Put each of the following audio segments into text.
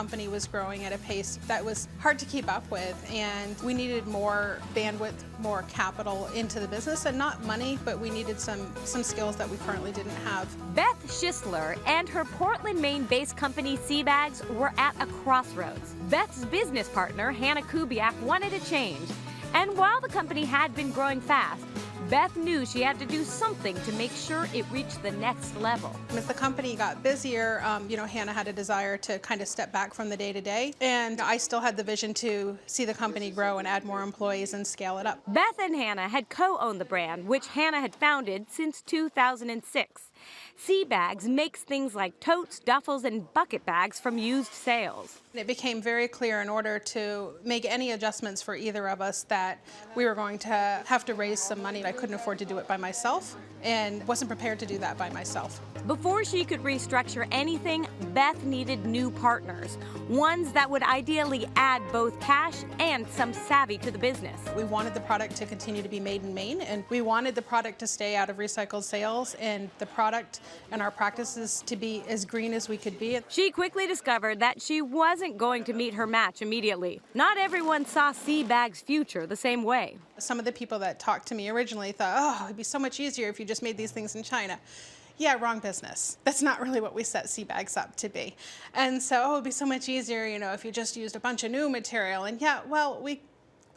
company was growing at a pace that was hard to keep up with, and we needed more bandwidth, more capital into the business, and not money, but we needed some skills that we currently didn't have. Beth Shissler and her Portland, Maine-based company Seabags were at a crossroads. Beth's business partner, Hannah Kubiak, wanted a change. And while the company had been growing fast, Beth knew she had to do something to make sure it reached the next level. As the company got busier, Hannah had a desire to kind of step back from the day-to-day, and I still had the vision to see the company grow and add more employees and scale it up. Beth and Hannah had co-owned the brand, which Hannah had founded since 2006. Seabags makes things like totes, duffels, and bucket bags from used sales. It became very clear in order to make any adjustments for either of us that we were going to have to raise some money. I couldn't afford to do it by myself and wasn't prepared to do that by myself. Before she could restructure anything, Beth needed new partners, ones that would ideally add both cash and some savvy to the business. We wanted the product to continue to be made in Maine, and we wanted the product to stay out of recycled sales and the product and our practices to be as green as we could be. She quickly discovered that she wasn't going to meet her match immediately. Not everyone saw Seabag's future the same way. Some of the people that talked to me originally thought, oh, it'd be so much easier if you just made these things in China. Yeah, wrong business. That's not really what we set Seabags up to be. And so, it'd be so much easier, if you just used a bunch of new material. And yeah, well, we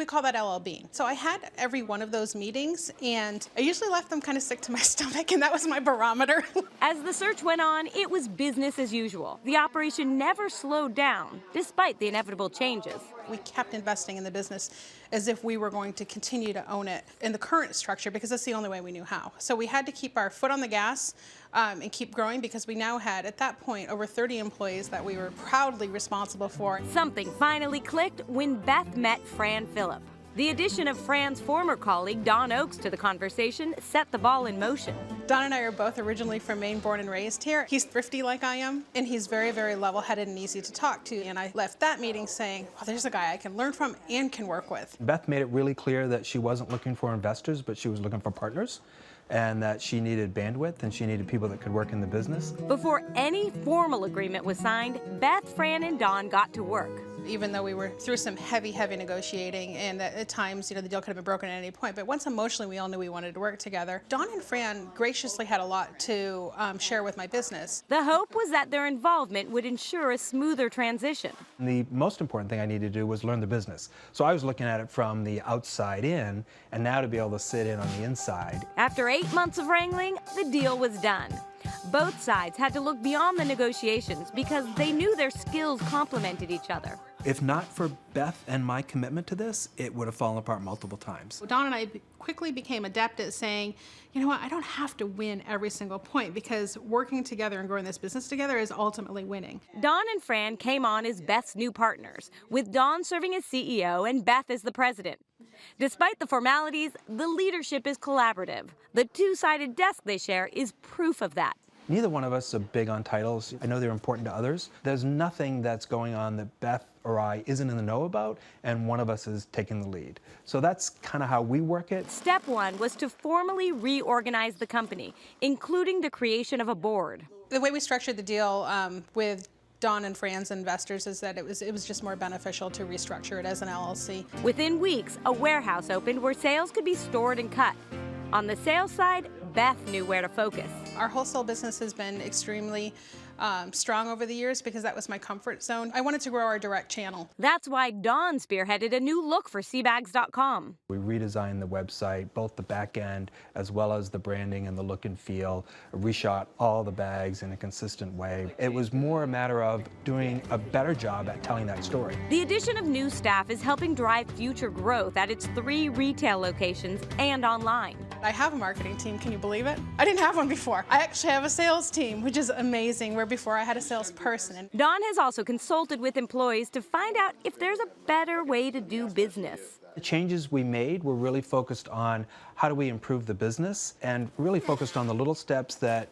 call that LL Bean. So I had every one of those meetings, and I usually left them kind of sick to my stomach, and that was my barometer. As the search went on, it was business as usual. The operation never slowed down, despite the inevitable changes. We kept investing in the business as if we were going to continue to own it in the current structure, because that's the only way we knew how. So we had to keep our foot on the gas and keep growing, because we now had, at that point, over 30 employees that we were proudly responsible for. Something finally clicked when Beth met Fran Phillip. The addition of Fran's former colleague, Don Oakes, to the conversation set the ball in motion. Don and I are both originally from Maine, born and raised here. He's thrifty like I am, and he's very, very level-headed and easy to talk to. And I left that meeting saying, well, there's a guy I can learn from and can work with. Beth made it really clear that she wasn't looking for investors, but she was looking for partners, and that she needed bandwidth and she needed people that could work in the business. Before any formal agreement was signed, Beth, Fran, and Don got to work. Even though we were through some heavy negotiating, and at times, the deal could have been broken at any point, but once emotionally we all knew we wanted to work together, Don and Fran graciously had a lot to share with my business. The hope was that their involvement would ensure a smoother transition. The most important thing I needed to do was learn the business. So I was looking at it from the outside in, and now to be able to sit in on the inside. After 8 months of wrangling, the deal was done. Both sides had to look beyond the negotiations because they knew their skills complemented each other. If not for Beth and my commitment to this, it would have fallen apart multiple times. Don and I quickly became adept at saying, you know what, I don't have to win every single point, because working together and growing this business together is ultimately winning. Don and Fran came on as Beth's new partners, with Don serving as CEO and Beth as the president. Despite the formalities, the leadership is collaborative. The two-sided desk they share is proof of that. Neither one of us are big on titles. I know they're important to others. There's nothing that's going on that Beth or I isn't in the know about, and one of us is taking the lead. So that's kind of how we work it. Step one was to formally reorganize the company, including the creation of a board. The way we structured the deal with Don and Fran's investors is that it was just more beneficial to restructure it as an LLC. Within weeks, a warehouse opened where sales could be stored and cut. On the sales side, Beth knew where to focus. Our wholesale business has been extremely strong over the years, because that was my comfort zone. I wanted to grow our direct channel. That's why Don spearheaded a new look for Seabags.com. We redesigned the website, both the back end as well as the branding and the look and feel, reshot all the bags in a consistent way. It was more a matter of doing a better job at telling that story. The addition of new staff is helping drive future growth at its 3 retail locations and online. I have a marketing team, can you believe it? I didn't have one before. I actually have a sales team, which is amazing, where before I had a salesperson. Don has also consulted with employees to find out if there's a better way to do business. The changes we made were really focused on how do we improve the business, and really focused on the little steps that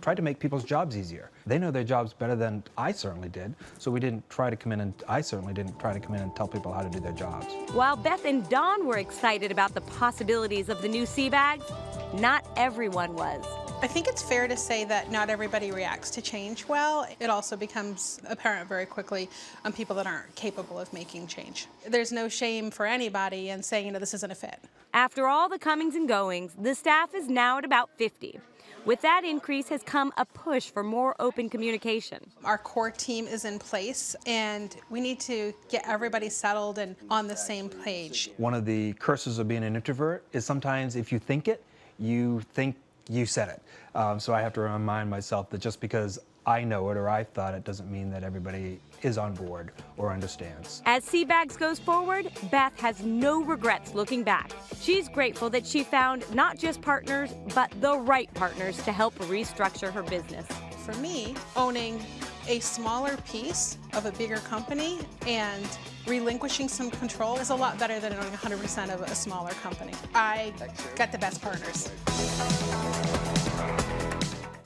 tried to make people's jobs easier. They know their jobs better than I certainly did, so we didn't try to come in, and I certainly didn't try to come in and tell people how to do their jobs. While Beth and Don were excited about the possibilities of the new Seabags, not everyone was. I think it's fair to say that not everybody reacts to change well. It also becomes apparent very quickly on people that aren't capable of making change. There's no shame for anybody in saying, this isn't a fit. After all the comings and goings, the staff is now at about 50. With that increase has come a push for more open communication. Our core team is in place, and we need to get everybody settled and on the same page. One of the curses of being an introvert is sometimes if you think it, you think you said it. So I have to remind myself that just because I know it or I thought it doesn't mean that everybody is on board or understands. As Seabags goes forward, Beth has no regrets looking back. She's grateful that she found not just partners, but the right partners to help restructure her business. For me, owning a smaller piece of a bigger company and relinquishing some control is a lot better than owning 100% of a smaller company. I got the best partners.